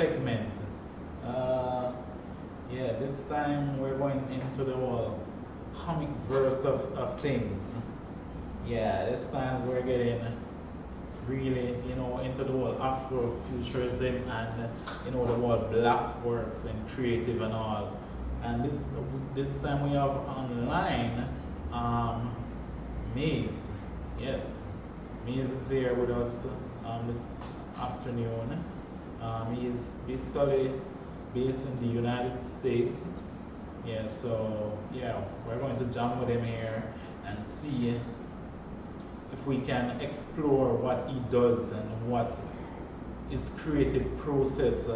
segment. Uh, yeah, this time we're going into the whole comic verse of things. Yeah, this time we're getting really, into the whole Afrofuturism and, the whole black works and creative and all. And this time we have online um, Maze. Yes, Maze is here with us this afternoon. He's basically based in the United States. Yeah, so yeah, we're going to jump with him here and see if we can explore what he does and what his creative process,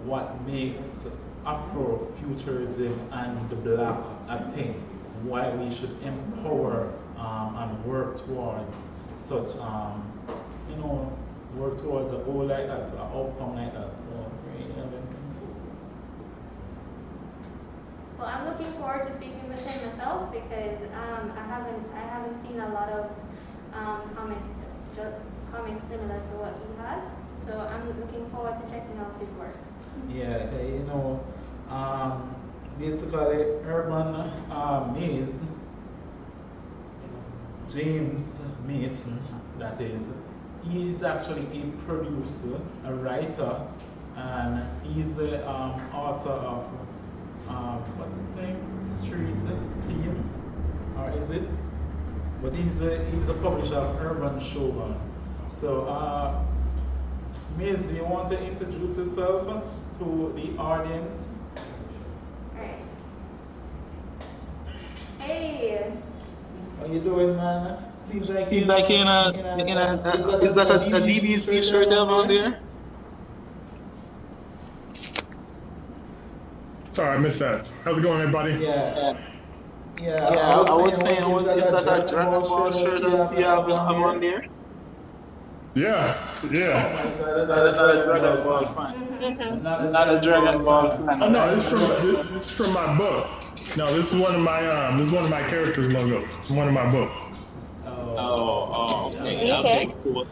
what makes Afrofuturism and the black a thing, why we should empower and work towards such, you know, work towards a goal like that, an outcome like that. So, well, I'm looking forward to speaking with him myself because I haven't seen a lot of comics comics similar to what he has. So I'm looking forward to checking out his work. yeah, basically, Urban Maze, James Mason, that is, he is actually a producer, a writer, and he's the author of, what's its name? Street Theme, or is it? But he's a publisher of Urban Shogun. So, Maze, do you want to introduce yourself to the audience? Alright. Hey! How you doing, man? Seems like is that a DBC shirt you have on there? Sorry, I missed that. How's it going, everybody? Yeah. Yeah, I was saying, is that a Dragon Ball shirt I see you have on there? Yeah. Oh my God, Not a Dragon Ball fan. Not a Dragon Ball fan. Oh no, it's from my book. No, this is one of my characters' logos. One of my books. Okay, cool.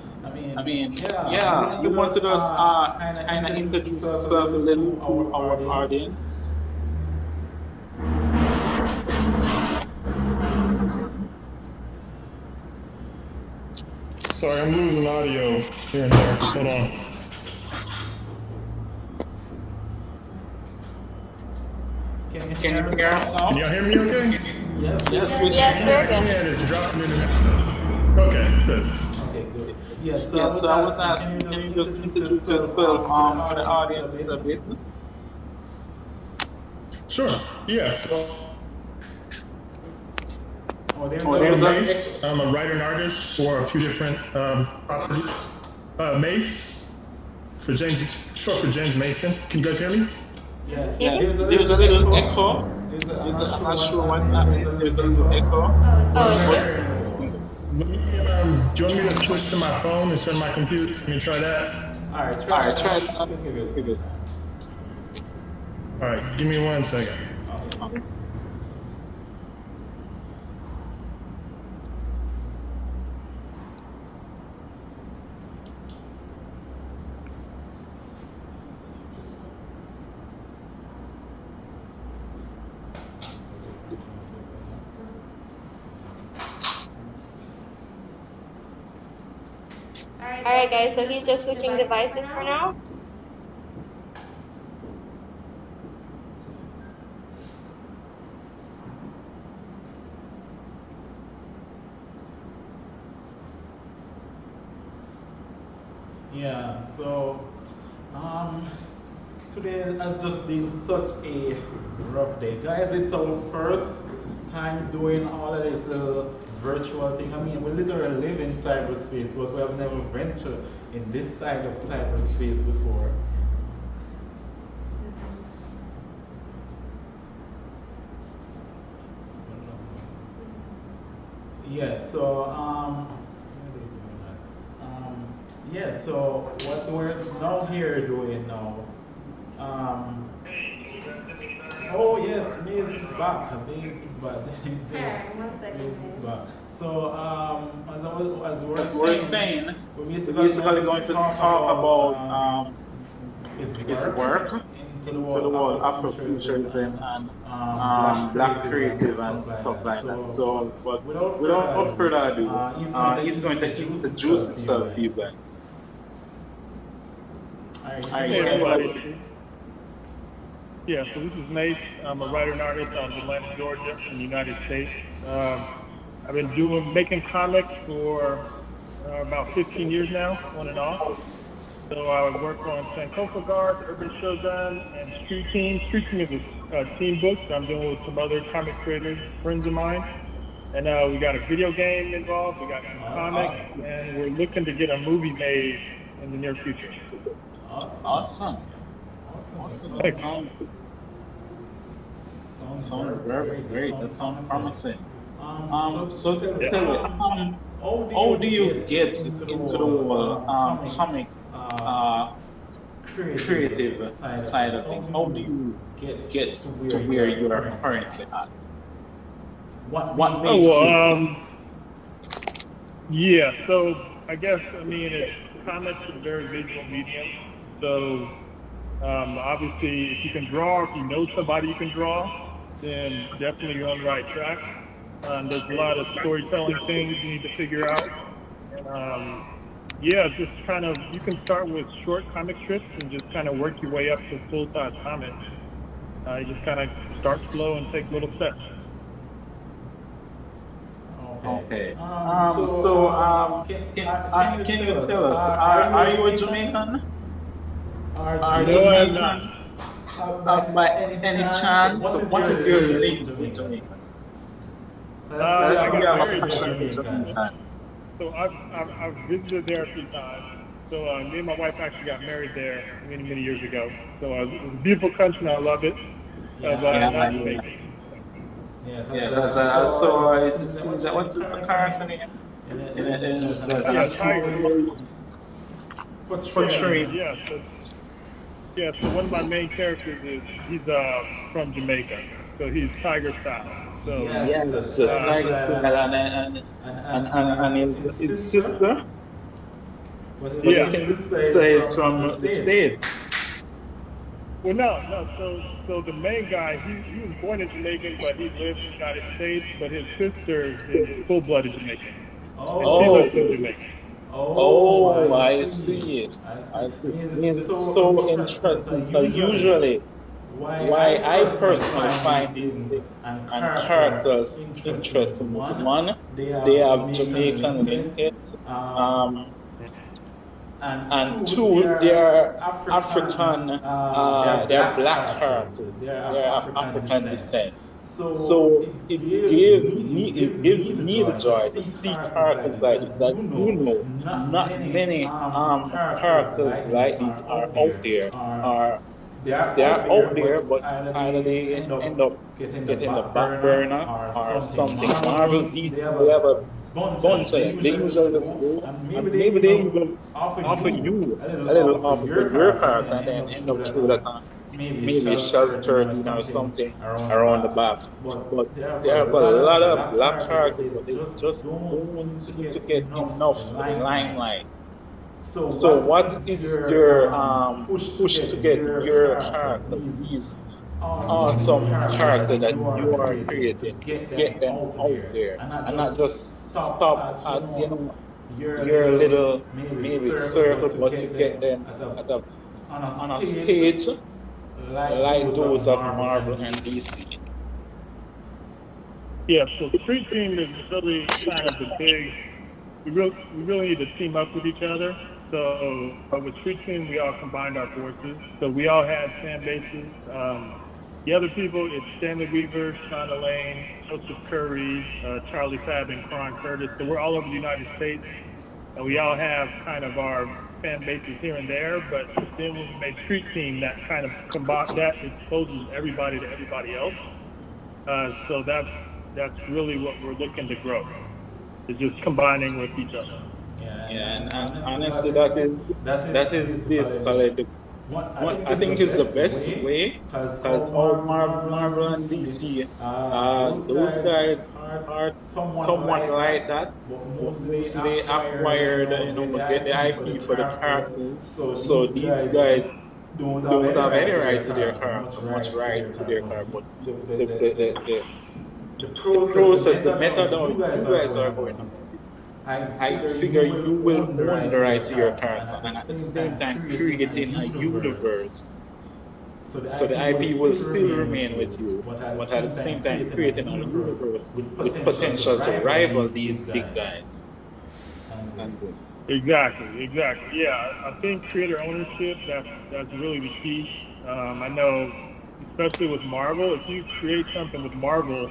I mean, Yeah, you want to just kind of introduce yourself a little to our audience. Sorry, I'm losing audio here and there. Hold on. Can you hear us now? Can y'all hear me okay? Yes, we can. Yes, very good. Yeah, it's dropping in and out. Okay, good. Okay, good. Yeah, So I was asking, can you just introduce yourself to the audience a bit? Sure. Yeah, so There's Mace. I'm a writer and artist for a few different properties. Mace, short for James Mason. Can you guys hear me? Yeah, There's a little echo. I'm not sure what's happening. There's a little echo. Do you want me to switch to my phone instead of my computer? Can you try that? All right, Try it. All right, give me 1 second. Alright guys, so he's just switching devices for now. Yeah, so today has just been such a rough day. Guys, it's our first time doing all of this little virtual thing. I mean, we literally live in cyberspace, but we have never ventured in this side of cyberspace before. Yeah, so yeah, so what we're now here doing now. Oh yes, Maze is back. Maze is back. Alright, 1 second. Maze is back. So as we were As we're saying, we're we're basically going to talk about his work into the world Afrofuturism and black creative and stuff like that. So, but without further ado, he's going to introduce himself to you guys. Hey everybody. Yeah, so this is Mace. I'm a writer and artist out of Atlanta, Georgia, in the United States. I've been making comics for about 15 years now, on and off. So I would work on Sankofa Guard, Urban Shogun, and Street Team. Street Team is a team book that I'm doing with some other comic creators, friends of mine. And we got a video game involved, we got some comics, and we're looking to get a movie made in the near future. Awesome. Thanks. Sounds very great. That sounds promising. So tell me, how do you get into the comic creative side of things? How do you get to where you are currently at? What makes you? Yeah, so I guess, comics is a very visual medium. So obviously, if you can draw, if you know somebody you can draw, then definitely you're on the right track. There's a lot of storytelling things you need to figure out. And just kind of, you can start with short comic strips and just kind of work your way up to full-size comics. You just kind of start slow and take little steps. Okay. Can you tell us, are you a Jamaican? Are you Jamaican? By any chance? So what is your link with Jamaica? I got married there. So I've visited there a few times. So me and my wife actually got married there many, many years ago. So it's a beautiful country and I love it. That's so it seems that what's the character name? Portraying. So one of my main characters he's from Jamaica. So he's Tiger style. So and his sister. His sister is from the States. Well, no. So the main guy, he was born in Jamaica, but he lives in the United States. But his sister is full-blooded Jamaican. She lives in Jamaica. I see it. It's so interesting. Because usually, why I personally find these characters interesting is one, they have Jamaican linkage, and two, they are African, they are black characters, they are of African descent. So it gives me the joy to see characters like this that not many characters like these are out there. They are out there, but either they end up getting the back burner or something. Marvel, DC, they have a bunch of them. They usually just go and maybe they even offer you a little offer for your character and then end up through that maybe sheltered or something around the back. But there are a lot of black characters, but they just don't seem to get enough limelight. So what is your push to get your character, these awesome character that you are creating, get them out there and not just stop at your little maybe circle, but to get them on a stage like those of Marvel and DC. Yeah, so Street Team is really kind of the big. We really need to team up with each other. So, but with Street Team, we all combined our forces. So we all had fan bases. The other people, it's Stanley Weaver, Shonda Lane, Joseph Curry, Charlie Fab, and Karan Curtis. So we're all over the United States, and we all have kind of our fan bases here and there. But then when we made Street Team, that kind of that exposes everybody to everybody else. So that's really what we're looking to grow. Is just combining with each other. And honestly, that is basically what I think is the best way, because all Marvel and DC, those guys are somewhat like that. They acquired, get the IP for the characters. So these guys don't have have any any right right to to their their car, car, much much right right to to their their car, car, but but the, the, the, the, the, the, the, the, the the process, process, the the method method how how you you guys are guys going are about going it, about it, I I figure you figure you will will own the own right the to right your to your car, car, and at and the at the same same time time creating a creating a universe. universe. So the So the IP will IP will still still remain with remain you, with you, but at the but at the same time same time creating a creating a universe universe with with potential to potential to rival rival these big these big guys. guys. And And Exactly. Yeah, I think creator ownership, that's really the key. I know, especially with Marvel, if you create something with Marvel,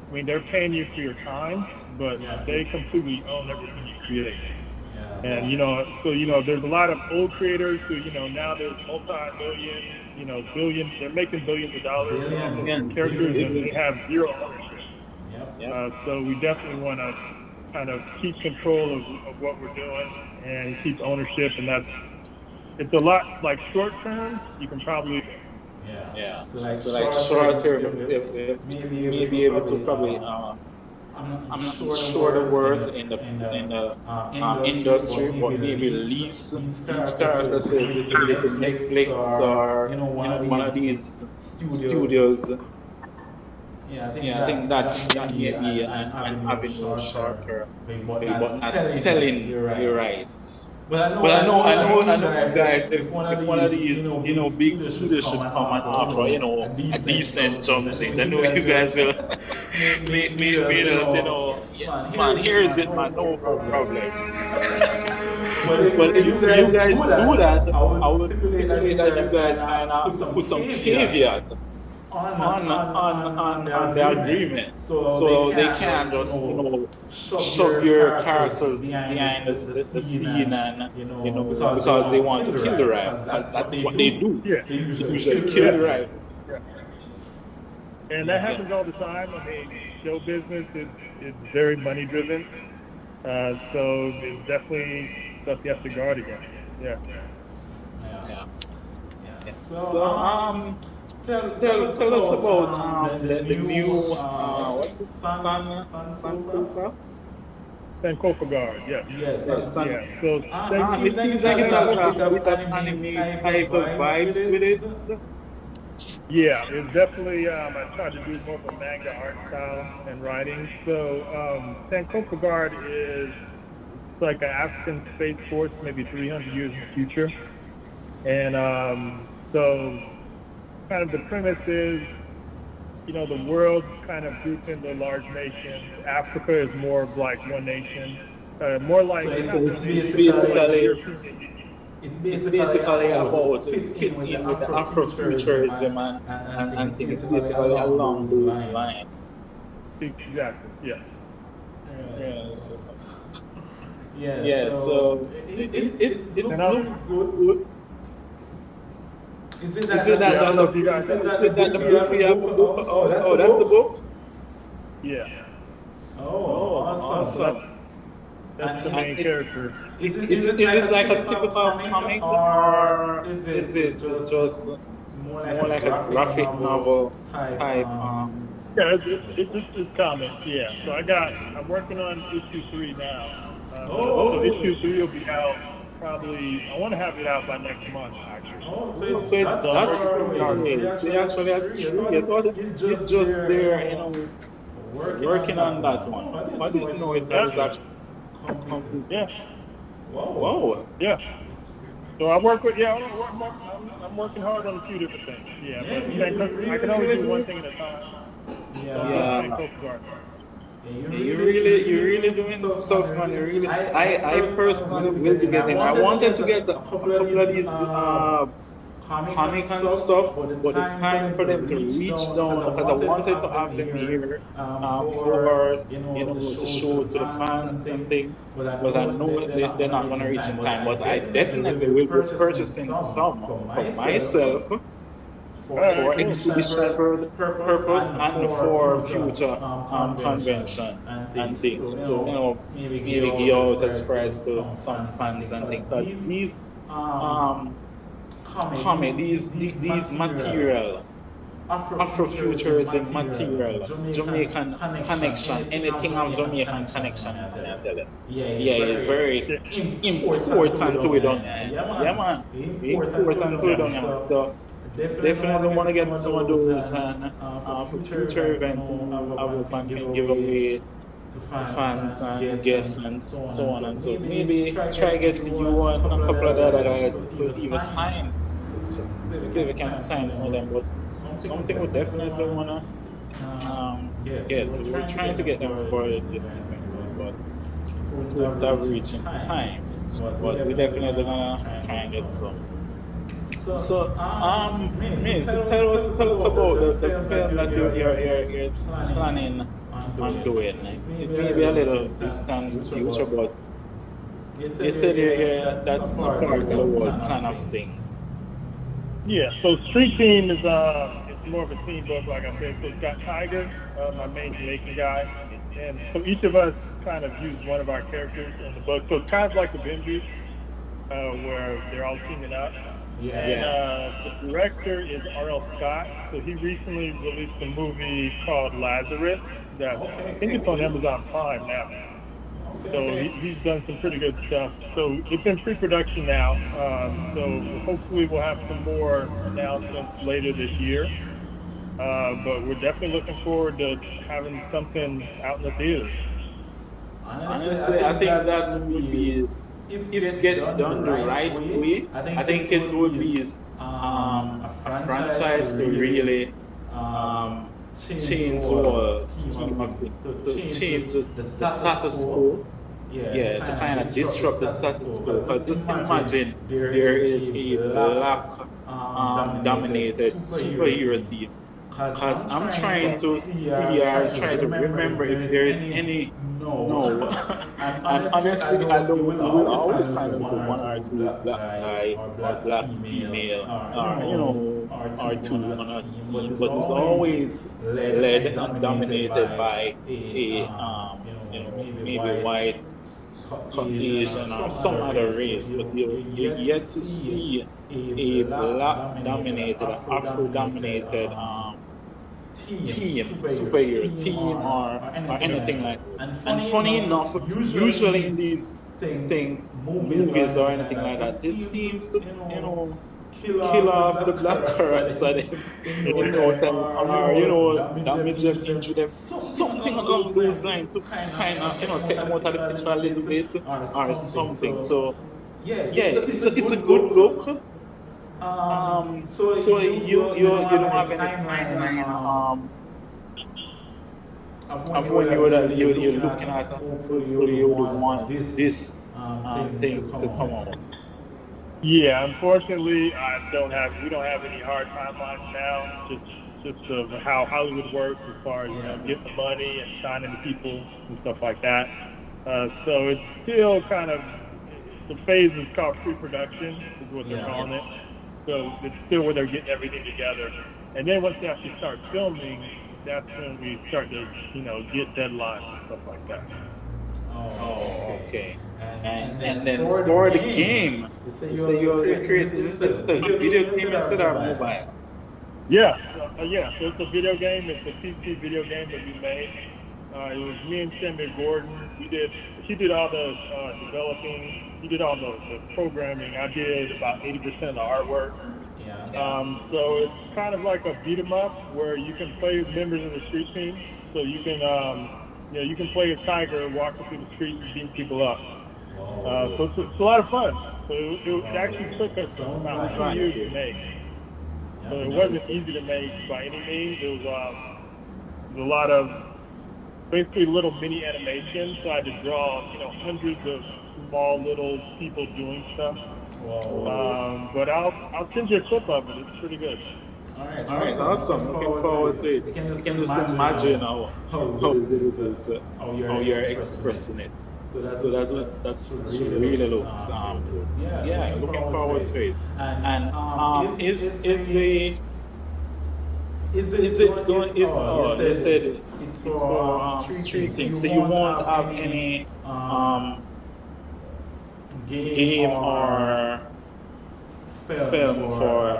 I mean, they're paying you for your time, but yeah, they completely own everything you create. yeah, And so there's a lot of old creators who now there's multi-million, billion, they're making billions of dollars off of billions, characters, and they billions. have zero ownership. Yep. Yep. So we definitely want to kind of keep control of what we're doing and keep ownership, and it's a lot like short term. You can probably Yeah. Yeah. So like So like short short term, term, we may be we able may to be able to probably, probably I'm I'm not not sure the sure the word words in the in the industry, but industry, but maybe maybe lease lease these these characters, say, characters, say, maybe to maybe to Netflix Netflix or or one of one of these these studios. studios. Yeah, I think Yeah, I think that that may that be may be an an avenue avenue short short term, term, but but not not selling selling your your rights. rights. But But I know I you know you guys. guys, If one of if one of these, these, big big studios should studios come should and come and offer, offer, a a decent decent terms of things, terms I of know things, I you know guys you will guys will meet us, made us, yes, yes, man, man, here is here it, is man, it, no man, no problem. problem. But But if you if you guys guys do do that, that, I I would would stipulate that stipulate you that you guys kind guys kind of of put some put some caveat caveat on the on the agreement, agreement, so they so they can't can just just shove shove your your characters characters behind behind the the scene, scene, and and because they because they want to want kill to the kill the rival, rival, because because that's what that's they what they do. do. yeah They They usually usually kill the kill the rival. rival. yeah. And that Yeah. Yeah. happens all the time. I mean, show business is very money driven, so there's definitely stuff you have to guard against. Yeah. Yeah. Yeah. Yeah. Yeah. So So tell us tell us about about the the new new what's what's it, it, Sun Sun Cobra? Cobra? Sankofa guard. Yes. Yes, Yes, Sun. Yeah. So it It seems like it seems like has it a has bit a of bit of anime anime type of type of vibes with vibes it. with it. yeah, it's definitely. I tried to do more of a manga art style and writing. So Sankofa guard is it's like an African space force, maybe 300 years in the future, and so kind of the premise is the world's kind of grouped into large nations. Africa is more of like one nation, more So like it's not one So it's nation, more like the basically European Union. it's about basically about fit fit in with the in with the Afrofuturism Afrofuturism, and thing. and It's thing. It's basically basically along along those those lines. lines. Exactly. Yeah. Yeah, Yes. so- Yeah. yeah, So so it's And it's look look good. good. Is it Is it yeah, I don't know if you guys have. that the we book have we the have book? the book? That's Oh, the that's the book. book. Yeah. Oh, Oh, awesome. So awesome. that's the And main character. is Is it it like like a a typical typical comic, comic, or or is is it it just just more like more a like a graphic graphic novel novel type? type? Yeah, it's comics. Yeah. So I'm working on issue 3 now. So Oh, issue 3 will be out probably. I want to have it out by next month, actually. oh, so Oh, it's so it's that So I'm that far working pretty hard away. on So it. you way. So you actually have actually have three. I three. I thought thought it's it's just just there, there, working on working that on that one. one. Oh, I I didn't know didn't it know it was Yeah. was actually completed. completed. Yeah. Wow. Wow. Yeah. So I work with I'm working hard on a few different things. Yeah, Yeah, but you I can really, only do one really, thing at a time. So I'm doing yeah. Yeah. Sankofa guard now. Yeah, Yeah, you're you're really really doing doing stuff, man. stuff, You man. see, You really, I I personally personally will be will be getting. I getting. I wanted to wanted get to get a a couple of couple of these these comic and comic and stuff, stuff, but the but the time for time them for to them to reach reach down, because down, I because I wanted to wanted to have them have them here here for for to to show to show the to the fans and fans and thing. thing. But I But I know know they're not they're gonna not reach gonna in reach time. in But time. I But I definitely will definitely be will be purchasing purchasing some some for for myself myself All for right, for cool. exhibition purpose purpose and and for for future future convention convention and and things thing. to To maybe give maybe out give a out a surprise to surprise to some some fans and fans things, and because things. Because these um um comic comic these these material material Afrofuturism material, Jamaican connection, anything of Jamaican connection, can I tell you? Yeah, it's very important to it on there. Yeah, man. Important to it on there, man. So definitely want to get some of those and for future events, Avropan can give away to fans and guests and so on and so. Maybe try get you and a couple of the other guys to even sign. See if we can sign some of them, but something we definitely wanna get. We're trying to get them for this event, but to have reaching time. But we definitely gonna try and get some. So, Miss, tell us about the film that you're planning on doing. Like, it may be a little distance future, but you said that's a part of the whole plan of things. Yeah, so Street Team is it's more of a team book, like I said. So it's got Tiger, my main Jamaican guy, and so each of us kind of use one of our characters in the book. So it's kind of like the Benji, where they're all teaming up. And the director is R.L. Scott. So he recently released a movie called Lazarus that I think it's on Amazon Prime now. So he's done some pretty good stuff. So it's in pre-production now. So hopefully we'll have some more announcements later this year. But we're definitely looking forward to having something out in the theaters. Honestly, I think that would be, if it get done the right way, I think it would be a franchise to really change the scheme of things, to change the status quo. Yeah, to kind of disrupt the status quo. Because just imagine there is a black dominated superhero team. Because I'm trying to see or try to remember if there is any. No. And honestly, I don't will always find for one or two black guy or black female or two on a team, but it's always led and dominated by a maybe white, Caucasian or some other race, but you yet to see a black dominated, Afro dominated team, superhero team or anything like that. And funny enough, usually in these movies or anything like that, this seems to kill off the black character, damage them, injure them, something along those lines to kind of take them out of the picture a little bit or something. So it's a good look. So you don't have any timeline of when you're looking at hopefully you would want this thing to come out. Yeah, unfortunately, we don't have any hard timelines now. Just of how Hollywood works as far as getting the money and signing the people and stuff like that. So it's still kind of, the phase is called pre-production, is what they're calling it. So it's still where they're getting everything together. And then once they actually start filming, that's when we start to, get deadlines and stuff like that. Oh, okay. And then for the game, you say you're creating, this is the video game instead of mobile? Yeah. So it's a video game. It's a PC video game that we made. It was me and Samuel Gordon. He did all the developing. He did all the programming. I did about 80% of the artwork. So it's kind of like a beat 'em up where you can play with members of the street team. So you can you can play a tiger walking through the streets and beating people up. So it's a lot of fun. So it actually took us about 2 years to make. So it wasn't easy to make by any means. It was a lot of basically little mini animations. So I had to draw hundreds of small little people doing stuff. But I'll send you a clip of it. It's pretty good. All right, awesome. Looking forward to it. You can just imagine how you're expressing it. So that really looks good. Looking forward to it. And they said it's for street things, so you won't have any game or film for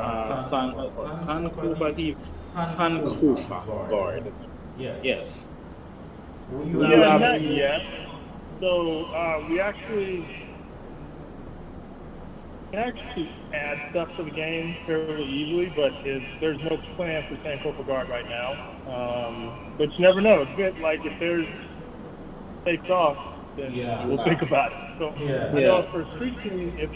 Sankofa Guard. Yes. You Yeah, have. not yet. So we can actually add stuff to the game fairly easily, but there's no plan for Sankofa Guard right now. But you never know. It's good. Like if there's takes off, then we'll think about it. So I know for Street Team, if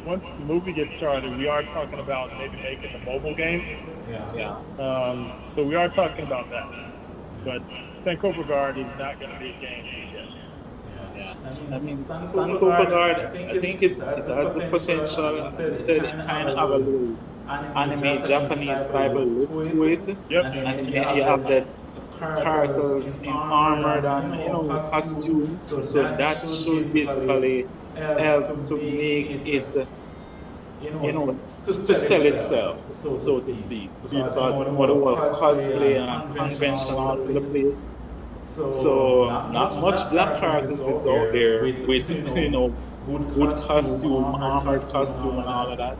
once the movie gets started, we are talking about maybe making a mobile game. So we are talking about that. But Sankofa Guard is not going to be a game just yet. I mean, Sankofa Guard, I think it has the potential. As I said, it kind of have a little anime Japanese Bible look to it. Yep. And you have the characters in armored and costumes. So that should basically help to make it to sell itself, so to speak. Because for the whole cosplay and convention all over the place. So not much black characters is out there with good costume, armored costume and all of that.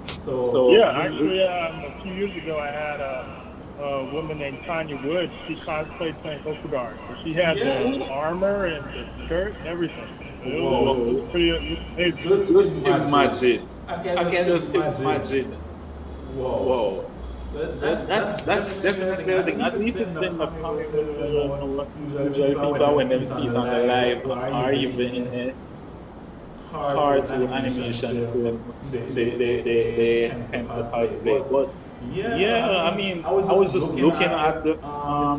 So yeah, actually, a few years ago I had a woman named Tanya Wood. She cosplayed Sankofa Guard. She had the armor and the shirt and everything. It was pretty. Just imagine. I can just imagine. Whoa. So that's definitely a thing. At least it's in the comic book. Usually people when they see it on the live or even in a cartoon animation film, they tend to cosplay. But yeah, I mean, I was just looking at the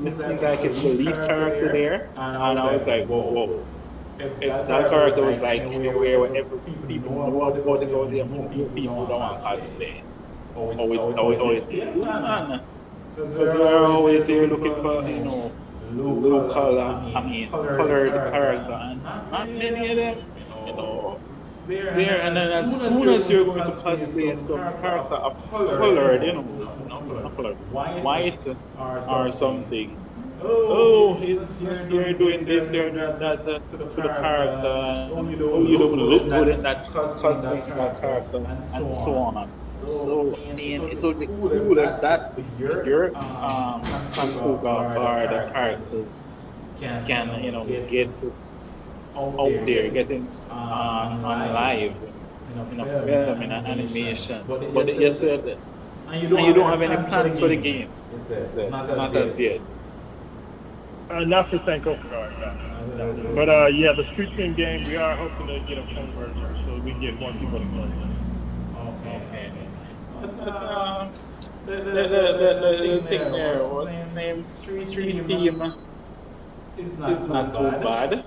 it seems like it's the lead character there, and I was like, whoa. If that character was like where every people know about it, or people don't want cosplay. Because we're always here looking for, local, colored character, and not many of them, there. And then as soon as you're going to cosplay some character of colored, not colored, white or something. Oh, he's here doing this, here doing that to the character, and you don't look good in that cosplay that character, and so on. So, I mean, it would be cool if that your Sankofa Guard characters can, get out there, getting on live, film in an animation. But you said, and you don't have any plans for the game. Not as yet. Not for Sankofa Guard, no. But yeah, the Street Team game, we are hoping to get a phone version so we can get more people to play. Okay. The thing there, what's his name? Street Team is not too bad.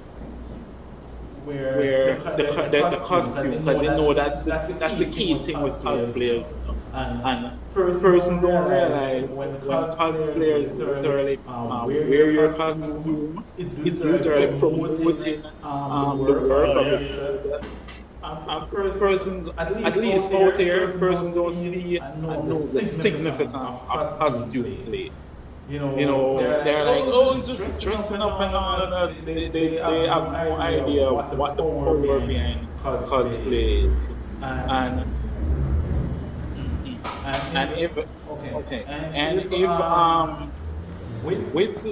Where the costume, because that's the key thing with cosplayers, and persons don't realize when cosplayers literally wear your costume, it's literally promoting the work of it. Persons, at least out here, persons don't see and know the significance of costume play. They're like, oh, it's just dressing up and all of that. They have no idea what the power behind cosplay is. And if with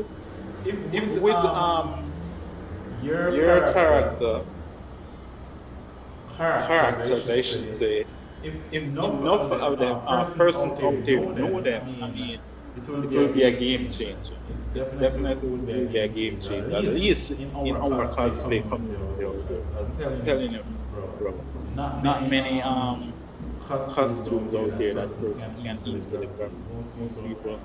your characters, I should say, if enough of them persons out there know them, I mean, it will be a game changer. It definitely will be a game changer. At least in our cosplay community. I'm telling you, bro. Not many costumes out there that persons can easily grab. Most people,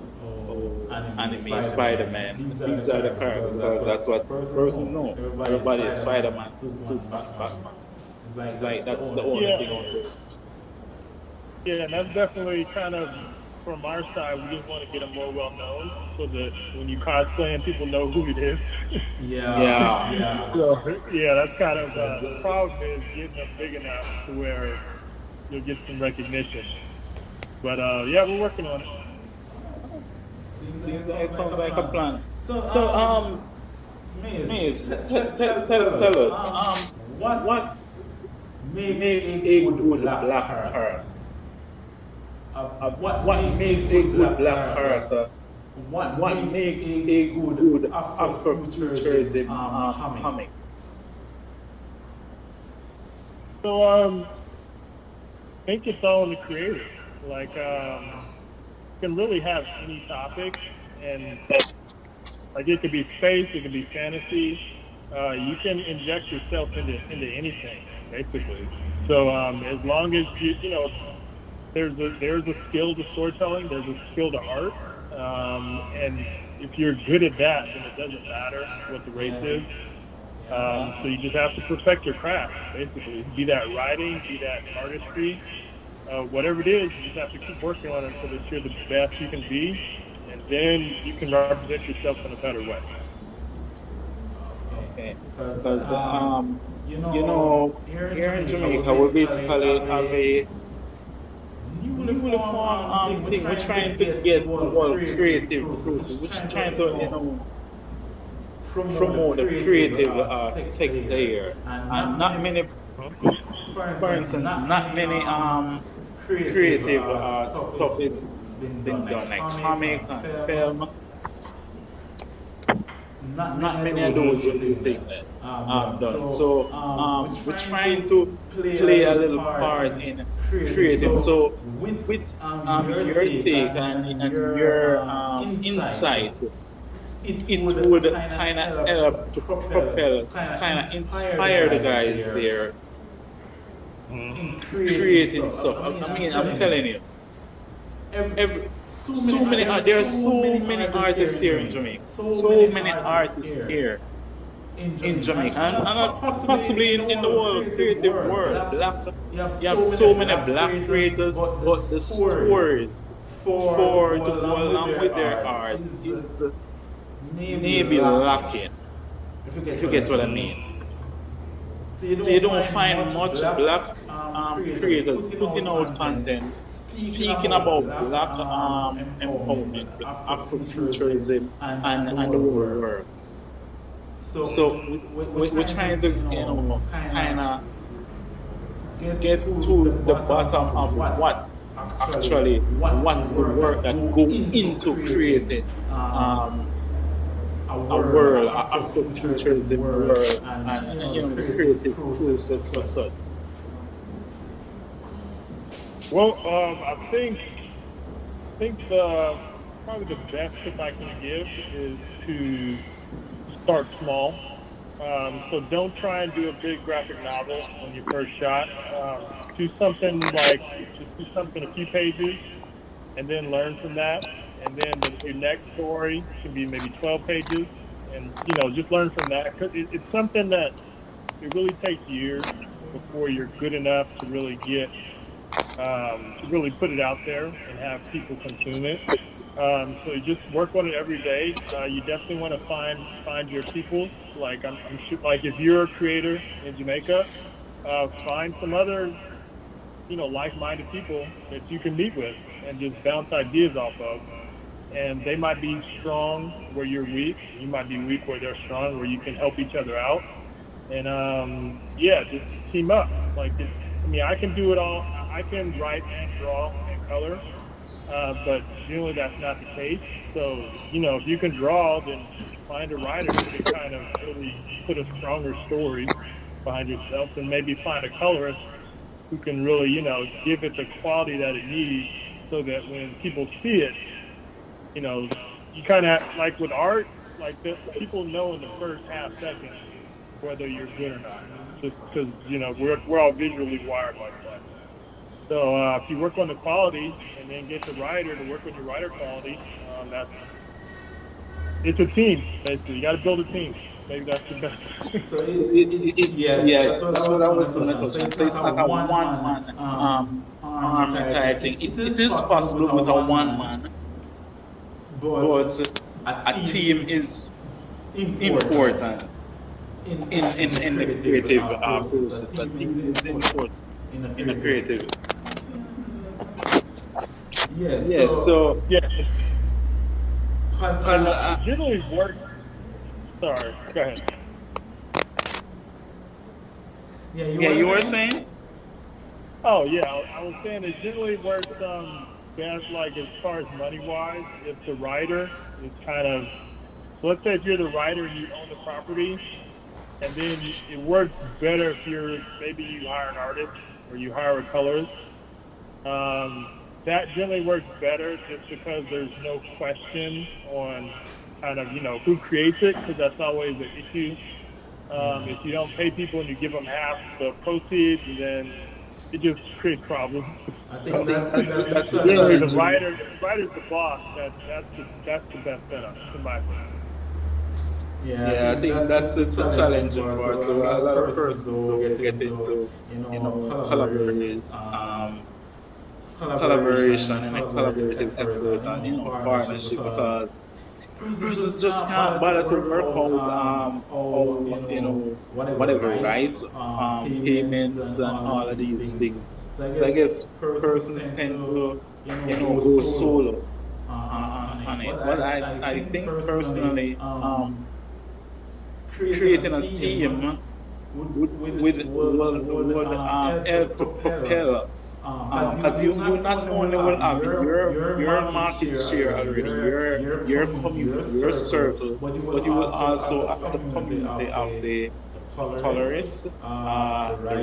anime, Spider-Man. These are the characters because that's what persons know. Everybody is Spider-Man, Batman. It's like that's the only thing out there. Yeah, and that's definitely kind of from our side. We just want to get them more well known so that when you cosplay and people know who it is. Yeah. So yeah, that's kind of the problem is getting them big enough to where you'll get some recognition. But yeah, we're working on it. Sounds like a plan. So Miz, tell us, makes a good black character? What makes a good black character? What makes a good Afrofuturism comic? So I think it's all in the creator. Like you can really have any topic, and like it could be space, it could be fantasy. You can inject yourself into anything basically. So as long as you know there's a skill to storytelling, there's a skill to art, and if you're good at that, then it doesn't matter what the race is. So you just have to perfect your craft, basically. Be that writing, be that artistry, whatever it is, you just have to keep working on it so that you're the best you can be, and then you can represent yourself in a better way. Okay, because here in Jamaica, we basically have a newly formed thing. We're trying to get the whole creative process. We're trying to promote the creative sector here, and not many, for instance, not many creative stuff is been done like comic and film. Not many of those you think that done. So we're trying to play a little part in creating. So with your take and your insight, it would kind of help to propel, kind of inspire the guys there in creating stuff. I mean, I'm telling you, there are so many artists here in Jamaica. So many artists here in Jamaica, and possibly in the whole creative world. You have so many black creators, but the stories for to go along with their art is maybe lacking, if you get what I mean. So you don't find much black creators putting out content speaking about black empowerment, Afrofuturism, and the world works. So we're trying to kind of get to the bottom of what's the work that go into creating a world, Afrofuturism world, and the creative process as such. Well, I think probably the best tip I can give is to start small. So don't try and do a big graphic novel on your first shot. Do something a few pages, and then learn from that. And then your next story should be maybe 12 pages, and just learn from that, because it's something that it really takes years before you're good enough to really get to really put it out there and have people consume it. So you just work on it every day. You definitely want to find your people. Like I'm sure, like if you're a creator in Jamaica, find some other like-minded people that you can meet with and just bounce ideas off of. And they might be strong where you're weak. You might be weak where they're strong, where you can help each other out. And just team up. I can do it all. I can write and draw and color, but generally that's not the case. So if you can draw, then find a writer who can kind of really put a stronger story behind yourself, and maybe find a colorist who can really give it the quality that it needs, so that when people see it, you kind of like with art, like people know in the first half second whether you're good or not, just because we're all visually wired like that. So if you work on the quality and then get the writer to work on your writer quality, it's a team basically. You got to build a team. Maybe that's the best. That's what I was going to touch on. So it's like a one-man army type thing. It is possible with a one-man, but a team is important in the creative process. A team is important in the creative. So generally work. Sorry, go ahead. You were saying? Oh yeah, I was saying it generally works best like as far as money wise if the writer is kind of so let's say if you're the writer and you own the property and then it works better if you're maybe you hire an artist or you hire a colorist. That generally works better just because there's no question on kind of who creates it because that's always an issue. If you don't pay people and you give them half the proceeds, then it just creates problems. I So think that's the generally, the challenge. writer, if the writer's the boss, that's the best setup, in my opinion. Yeah, I think that's the challenging part. So a lot of persons do get into, collaboration and a collaborative effort and partnership because persons just can't bother to work out how whatever rights, payments and all of these things. So I guess persons tend to go solo on it. But I think personally creating a team would help to propel. Because you not only will have your market share already, your community, your circle, but you will also have the community of the colorist, the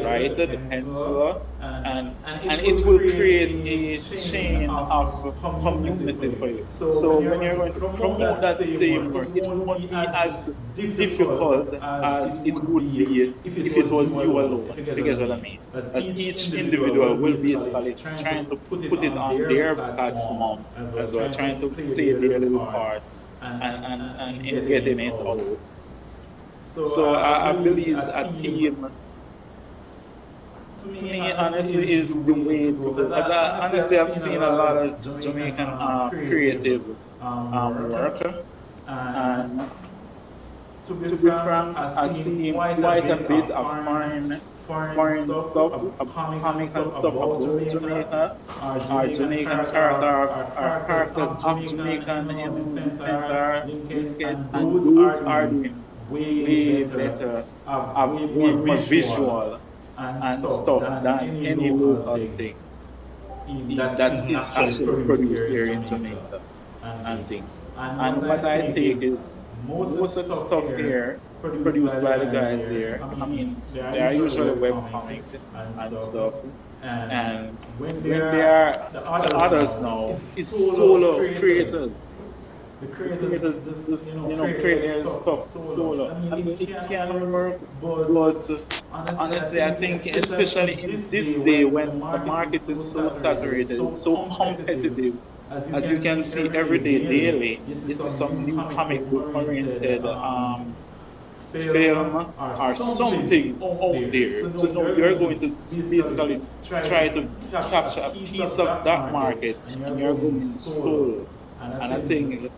writer, the penciler, and it will create a chain of community for you. So when you're going to promote that team work, it won't be as difficult as it would be if it was you alone, if you get what I mean. As each individual will basically trying to put it on their platform as well, trying to play their little part and in getting it out. So I believe a team, to me, honestly, is the way to go. Because honestly, I've seen a lot of Jamaican creative work, and to be frank, I've seen quite a bit of foreign stuff, comics and stuff about Jamaica, our Jamaican characters of Jamaican in the center, and those are doing way better, more visual and stuff than any local thing that is actually produced here in Jamaica and thing. And what I think is most of the stuff here produced by the guys here, I mean, they are usually webcomics and stuff. And when they are the others now, it's solo creators. The creators just create their stuff solo. I mean, it can work, but honestly, I think especially in this day when the market is so saturated, it's so competitive, as you can see every day, daily, this is some new comic book oriented film or something out there. So now you're going to basically try to capture a piece of that market, and you're going solo. And I think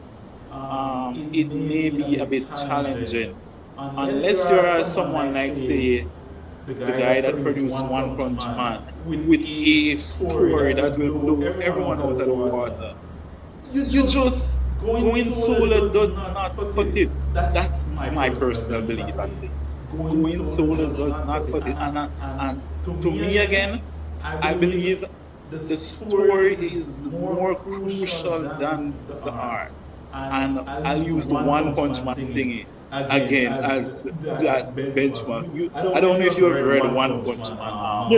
it may be a bit challenging unless you're someone like, say, the guy that produced One Punch Man with a story that will blow everyone out of the water. You just going solo does not cut it. That's my personal belief at least. Going solo does not cut it. And to me again, I believe the story is more crucial than the art. And I'll use the One Punch Man thingy again as that benchmark. I don't know if you ever read One Punch Man.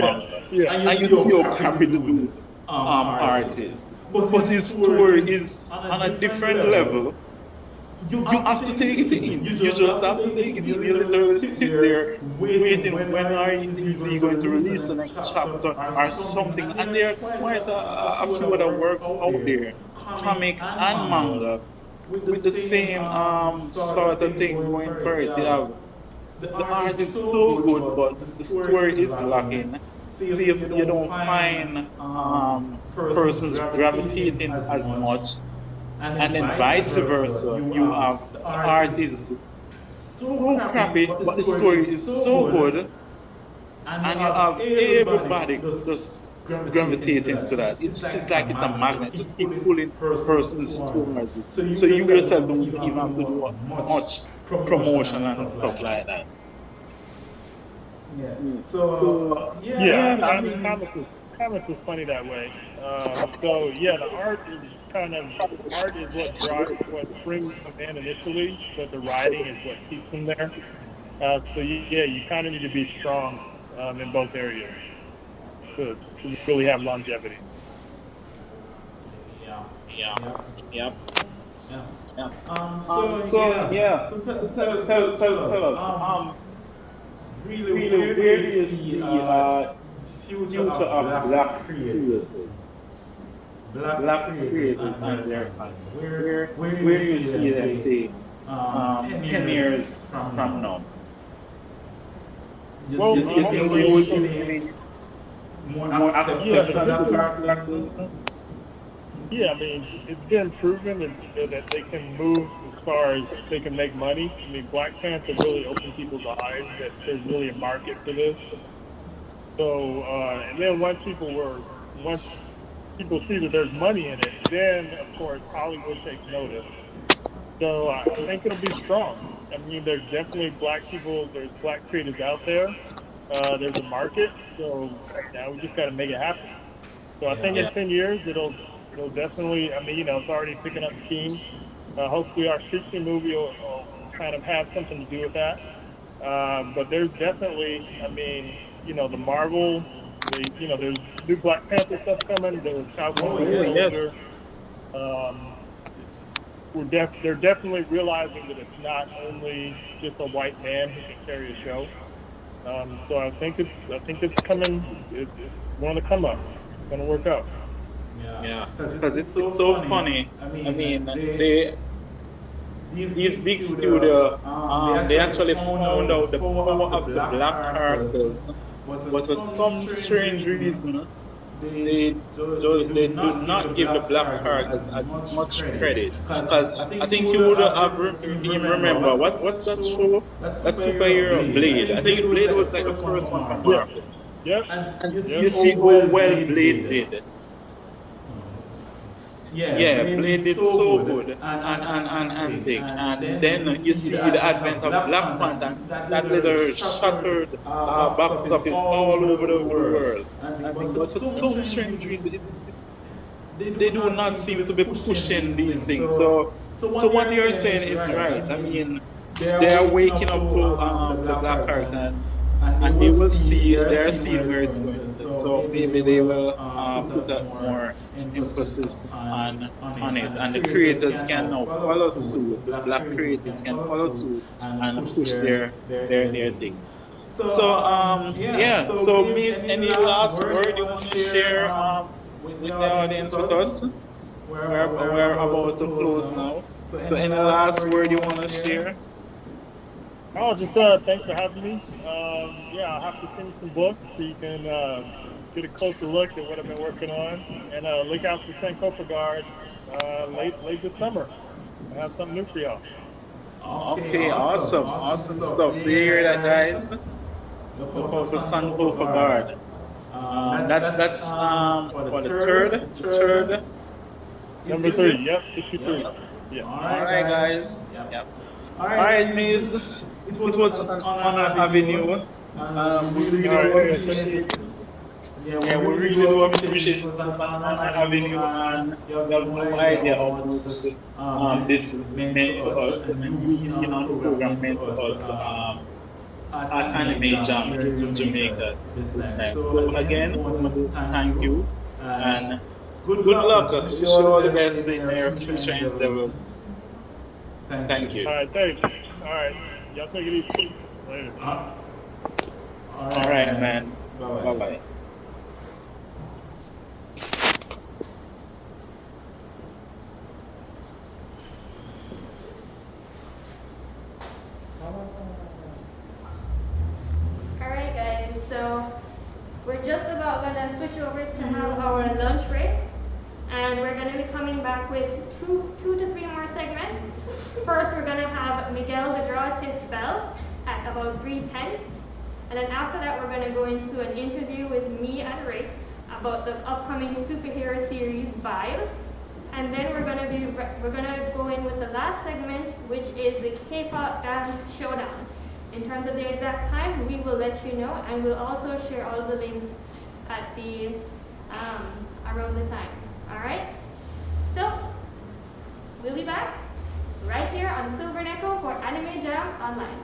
Yeah. And you see how crappy the dude art is. But his story is on a different level. You have to take it in. You just have to take it in. You literally sit there waiting when is he going to release the next chapter or something. And there are quite a few other works out there, comic and manga, with the same sort of thing going for it. The art is so good, but the story is lacking. So you don't find persons gravitating as much, and then vice versa. You have the art is so crappy, but the story is so good, and you have everybody just gravitating to that. It's like it's a magnet, just keep pulling persons towards it. So you yourself don't even have to do much promotion and stuff like that. Yeah. So So yeah, Yeah, yeah, I the mean, comics was funny that way. So yeah, the art is kind of art is what brings them in initially, but the writing is what keeps them there. So yeah, you kind of need to be strong in both areas to really have longevity. yeah, yeah, yeah, yeah, yeah. yeah. So So yeah. yeah, So so tell us. tell us, Really, really, where do where you do you see see future future of of black black creators, creators, black black creators creators and and their their content? content? Where do you Where do you see them see them say say 10 10 years years from from now? now? Well, You think they would so be more More yeah, accepted the to acceptance to black future. black characters? characters? Yeah, I mean, it's been proven that they can move as far as they can make money. I mean, Black Panther really opened people's eyes that there's really a market for this. So, and then once people see that there's money in it, then of course Hollywood takes notice. So I think it'll be strong. I mean, there's definitely black people, there's black creators out there. There's a market. So now we just got to make it happen. So I think Yeah. in 10 years it'll definitely. I mean, it's already picking up steam. Hopefully our Shikshi movie will kind of have something to do with that. But there's definitely, I mean, the Marvel, there's new Black Panther stuff coming. There's Falcon Oh Winter Oh yes. yes, Soldier. Um, they're definitely realizing that it's not only just a white man who can carry a show. So I think it's coming. It's one of the come ups. It's gonna work out. Yeah. yeah, Because because it's so it's so funny. funny. I I mean, mean, they they these these big big studio, studio, they they actually actually found found out the out the power power of the of the black black characters, characters, but for but for some some strange strange reason, reason, they they do they do not give the not give the black black characters as characters as much much credit. credit. Because Because I I think you think would you would have have even even remember remember what's that what's that show? show? That That superhero superhero Blade. I Blade. I think Blade think was Blade like the was like the first one first from one from Yeah. Marvel. Marvel. Yep. And you Yep. see You how see how well well Blade Blade did. did. Yeah, Yeah, Blade Blade did did so so good good and and thing. thing. And And then you then you see the see the advent of advent of Black Black Panther, Panther, that that little little shattered shattered box box office office all all over over the the world. world. And I but think, for but for some some strange strange reason, reason, they do they do not not seem to seem be to be pushing pushing these these things. things. So So what what you're you're saying saying is is right. I right. I mean, mean, they are they are waking up waking to up to the the black black character, character, and and they will they they are are seeing where seeing it's where it's going going. to. So So maybe they maybe they will will put put up up more more emphasis emphasis on it, on it, and the and the creators creators can can now now follow follow suit. The suit. The black black creators creators can can follow follow suit suit and and push push their their thing. thing. So So yeah. yeah. So So Miss, Miss, any any last last word you word you want to want to share share with the with the audience with audience with us? us? We're We're about to about to close close now. now. So So any any last last word you word you want to want to share? share? Oh, just thanks for having me. Yeah, I'll have to send you some books so you can get a closer look at what I've been working on, and look out for Sankofa Guard late this summer. I have something new for y'all. Okay, Okay, awesome, awesome, awesome awesome stuff. So stuff. you So you hear hear that, that, guys? guys? Look Look out out for for Sankofa Sankofa Guard. Guard. That's for the For the third, third, the the third third Number issue. issue. 3. Yep, issue Yep. 3. Yeah. All All right, right, guys. guys. Yep. Yep. All All right, right, Miz. Miss. It It was was an an honor honor having having you, you. and we We really All really do right. do Hey, thank you. appreciate. appreciate. Yeah, we Yeah, we really really do do appreciate it. appreciate It it. was It an was an honor honor having having you, you, and and you have you have no no idea idea how how much much this this is meant to meant to us, us, and and you you being being on the on the program program meant to meant to us. us. At At Anime Anime Jam Jam here in here in Jamaica Jamaica this this time. time. So So again, we again, we want want to to thank thank you, you, and and good good luck. luck. Wish you Wish all you the all the best best in in your your future future endeavors. endeavors. Thank you. Thank you. All right, thanks. All right. Y'all take it easy. Later. All All right, right, man. man. Bye Bye bye. bye. Alright guys, so we're just about gonna switch over to have our lunch break, and we're gonna be coming back with two to three more segments. First, we're gonna have Miguel the Dramatist Bell at about 3:10, and then after that, we're gonna go into an interview with me and Rick about the upcoming superhero series Vibe, and then we're gonna go in with the last segment, which is the K-pop dance showdown. In terms of the exact time, we will let you know, and we'll also share all of the links at the around the time. All right. So we'll be back right here on Silver Echo for Anime Jam Online.